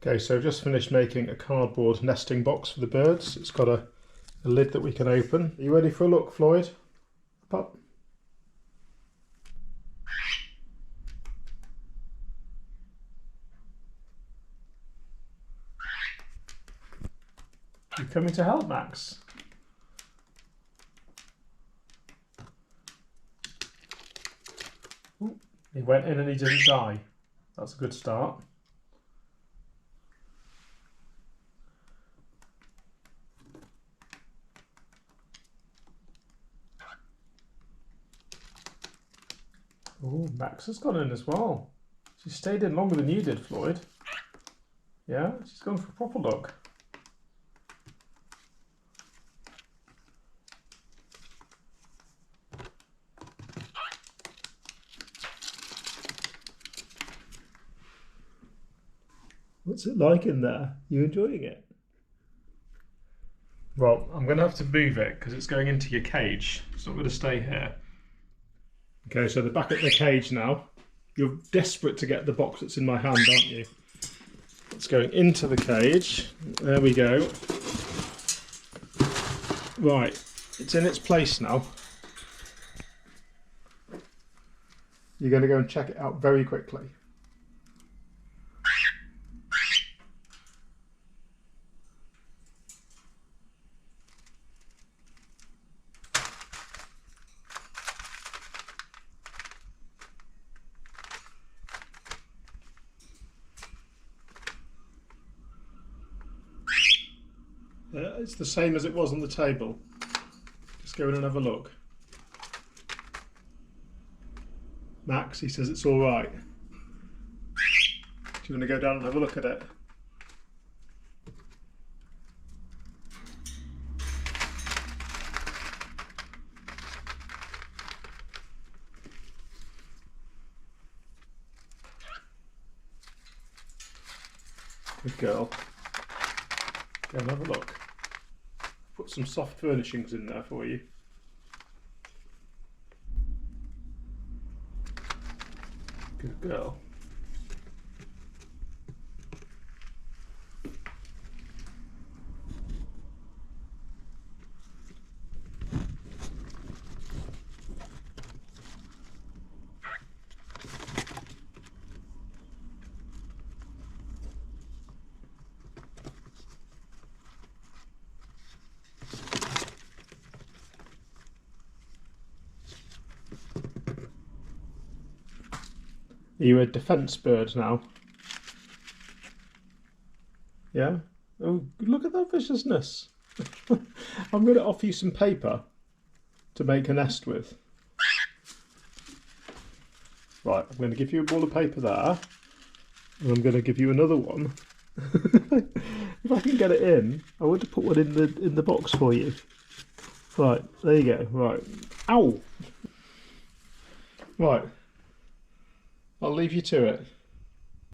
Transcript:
Okay, so I've just finished making a cardboard nesting box for the birds. It's got a lid that we can open. Are you ready for a look, Floyd? Pup. You coming to help, Max? Ooh, he went in and he didn't die. That's a good start. Oh, Max has gone in as well. She stayed in longer than you did, Floyd. Yeah, she's gone for a proper look. What's it like in there? You enjoying it? Well, I'm going to have to move it because it's going into your cage. It's not going to stay here. Okay, so they're back at the cage now. You're desperate to get the box that's in my hand, aren't you? It's going into the cage. There we go. Right, it's in its place now. You're going to go and check it out very quickly. It's the same as it was on the table. Just go in and have a look. Max, he says it's all right. Do you want to go down and have a look at it? Good girl. Go and have a look. Put some soft furnishings in there for you. Good girl. Are you a defence bird now? Yeah? Oh, look at that viciousness. I'm going to offer you some paper to make a nest with. Right, I'm going to give you a ball of paper there. And I'm going to give you another one. If I can get it in, I want to put one in the box for you. Right, there you go. Right. Ow! Right. I'll leave you to it.